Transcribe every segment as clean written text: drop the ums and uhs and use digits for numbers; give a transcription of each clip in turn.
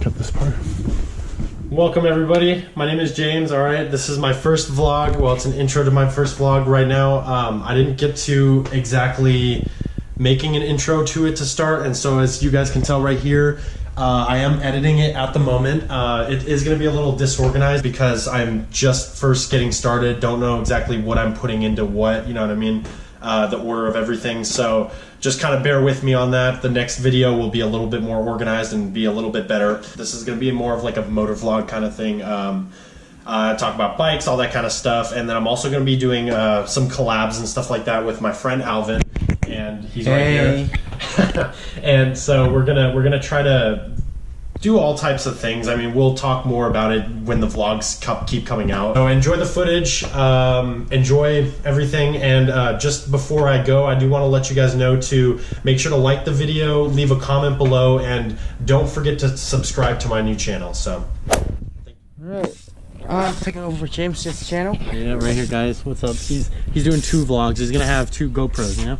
Cut this part. Welcome everybody. My name is James. All right, this is my first vlog. Well, it's an intro to my first vlog right now. I didn't get to exactly making an intro to it to start, and so as you guys can tell right here, I am editing it at the moment. It is going to be a little disorganized because I'm just first getting started. Don't know exactly what I'm putting into what, you know what I mean? The order of everything. So just kind of bear with me on that. The next video will be a little bit more organized and be a little bit better. This is going to be more of like a MotoVlog kind of thing. Talk about bikes, all that kind of stuff. And then I'm also going to be doing some collabs and stuff like that with my friend Alvin. And he's right here. And so we're gonna try to do all types of things. I mean, we'll talk more about it when the vlogs keep coming out. So enjoy the footage, enjoy everything, and just before I go, I do want to let you guys know to make sure to like the video, leave a comment below, and don't forget to subscribe to my new channel. So, alright, I'm taking over for James' channel. Yeah, right here, guys. What's up? He's doing 2 vlogs. He's gonna have 2 GoPros, you know.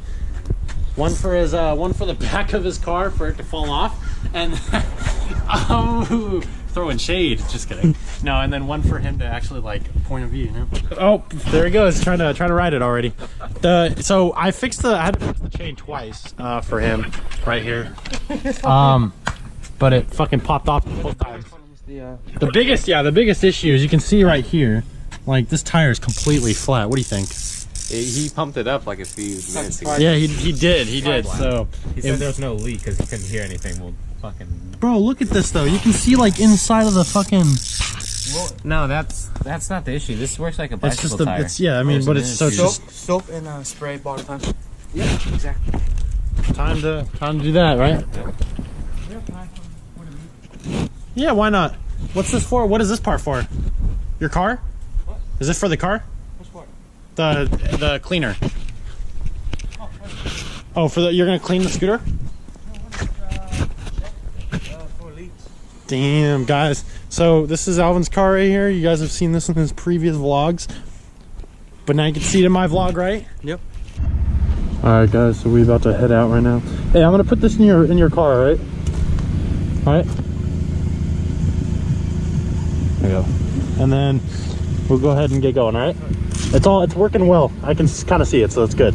One for his one for the back of his car for it to fall off, and oh, throwing shade. Just kidding. No, and then one for him to actually like point of view. You know. Oh, there he goes, trying to ride it already. So I had to fix the chain twice for him right here. But it fucking popped off both times. The biggest issue is you can see right here, like this tire is completely flat. What do you think? He pumped it up like a few minutes ago. Yeah, he did. So he said there was no leak because he couldn't hear anything. Well, fucking. Bro, look at this though. You can see like inside of the fucking. Well, no, that's not the issue. This works like a bicycle tire. Yeah, I mean, but it's so just soap and spray bottle time. Yeah, exactly. Time to do that, right? Yeah, why not? What's this for? What is this part for? Your car? What? Is this for the car? The cleaner. Oh, you're gonna clean the scooter? For leaks. Damn, guys. So this is Alvin's car right here. You guys have seen this in his previous vlogs, but now you can see it in my vlog, right? Yep. All right, guys. So we're about to head out right now. Hey, I'm gonna put this in your car, all right? All right. There you go. And then we'll go ahead and get going. All right. It's working well. I can kind of see it, so it's good.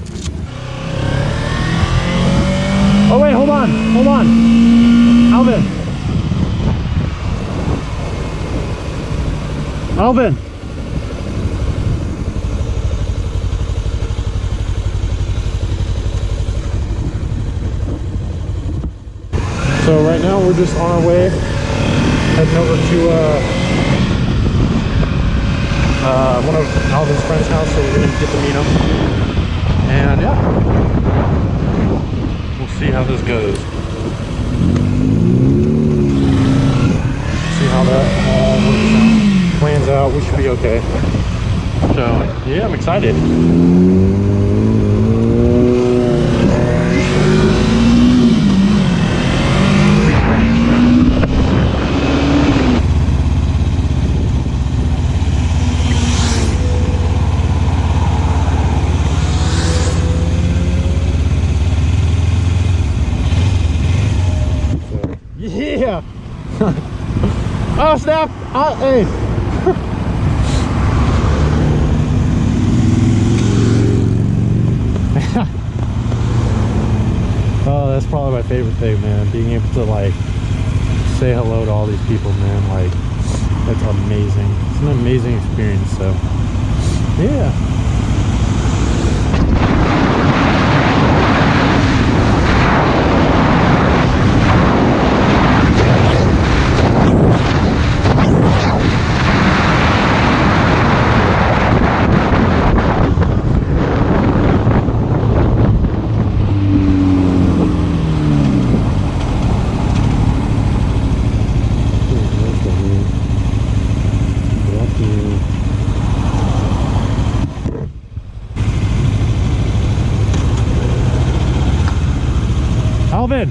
Oh wait, hold on, Alvin. So right now we're just on our way, heading over to one of Alvin's friend's house, so we're gonna get to meet him, and yeah, we'll see how this goes. See how that plans out. We should be okay. So yeah, I'm excited. Yeah. Oh snap! Hey. Oh, that's probably my favorite thing, man. Being able to like say hello to all these people, man. Like, that's amazing. It's an amazing experience. So, yeah.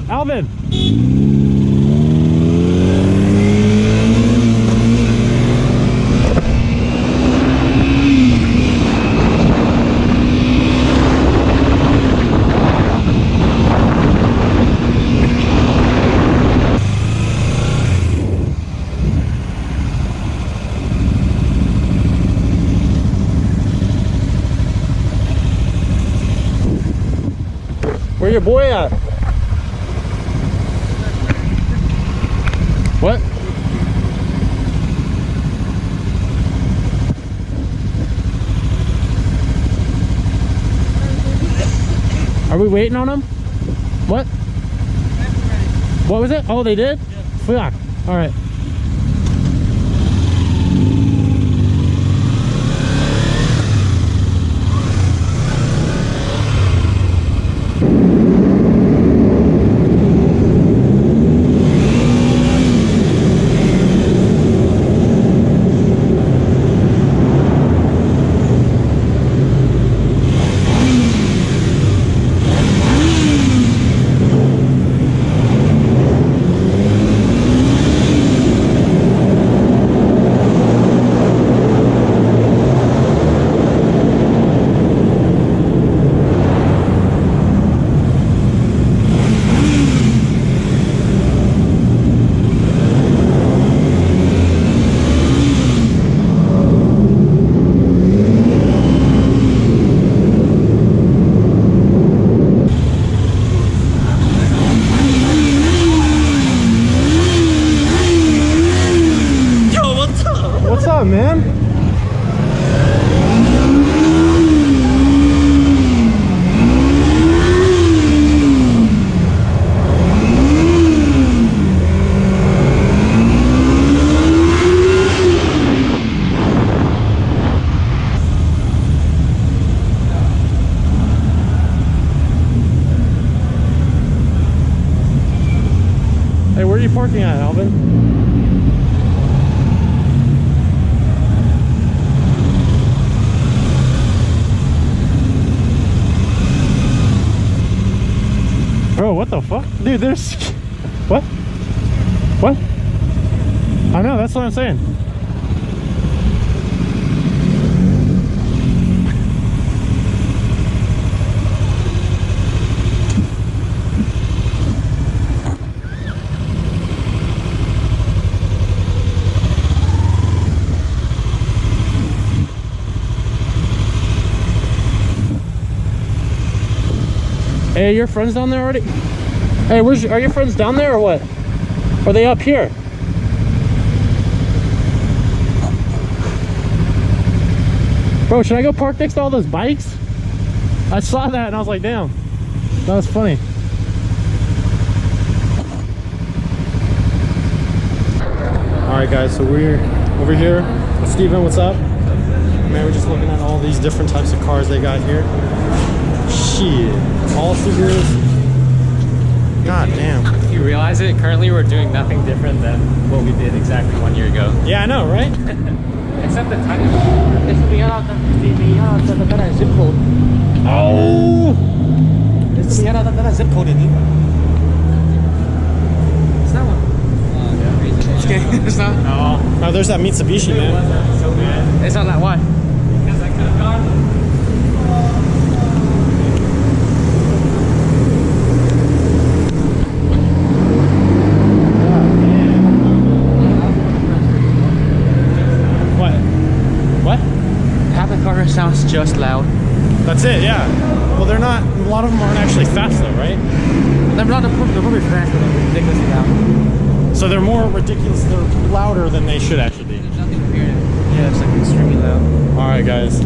Alvin! your boy at? What? Are we waiting on him? What? What was it? Oh, they did? Yeah. Fuck. All right. Man. Hey, where are you parking at, Alvin? Bro, what the fuck? Dude, there's... What? What? I know, that's what I'm saying. Hey, your friends down there already? Hey, are your friends down there or what? Or are they up here? Bro, should I go park next to all those bikes? I saw that and I was like, damn, that was funny. All right, guys, so we're over here with Steven. What's up? Man, we're just looking at all these different types of cars they got here. Shit, all Subarus. God damn. If you realize it, currently we're doing nothing different than what we did exactly 1 year ago. Yeah, I know, right? Except the timing. Zip code. Oh! Zip code in It's that one. Okay, it's not. No. Oh, there's that Mitsubishi, man. So bad. It's not that. Why? Because I could have gone. Sounds just loud. That's it, yeah. Well, they're not, a lot of them aren't actually fast though, right? They're probably fast, but they're ridiculously loud. So they're more ridiculous, they're louder than they should actually be. There's nothing weird. Yeah, it's like extremely loud. Alright, guys.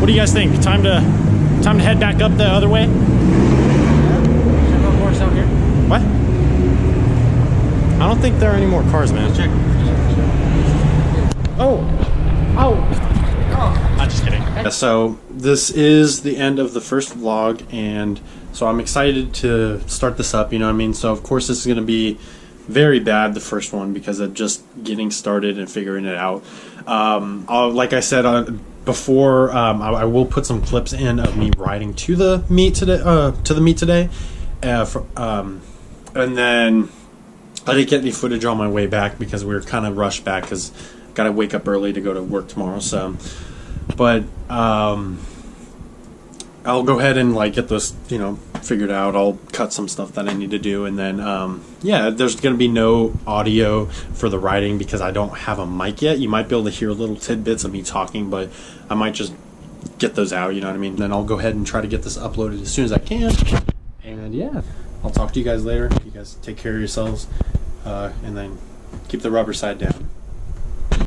What do you guys think? Time to head back up the other way? Should I go more out here? What? I don't think there are any more cars, man. Check. Oh! Oh! I'm just kidding. So this is the end of the first vlog, and so I'm excited to start this up, you know what I mean? So of course this is going to be very bad, the first one, because of just getting started and figuring it out. Like I said before, I will put some clips in of me riding to the meet today, and then I didn't get any footage on my way back because we were kind of rushed back because got to wake up early to go to work tomorrow. So, but I'll go ahead and like get this, you know, figured out. I'll cut some stuff that I need to do, and then yeah, there's gonna be no audio for the riding because I don't have a mic yet. You might be able to hear little tidbits of me talking, but I might just get those out, you know what I mean? Then I'll go ahead and try to get this uploaded as soon as I can. And yeah, I'll talk to you guys later. You guys take care of yourselves, and then keep the rubber side down.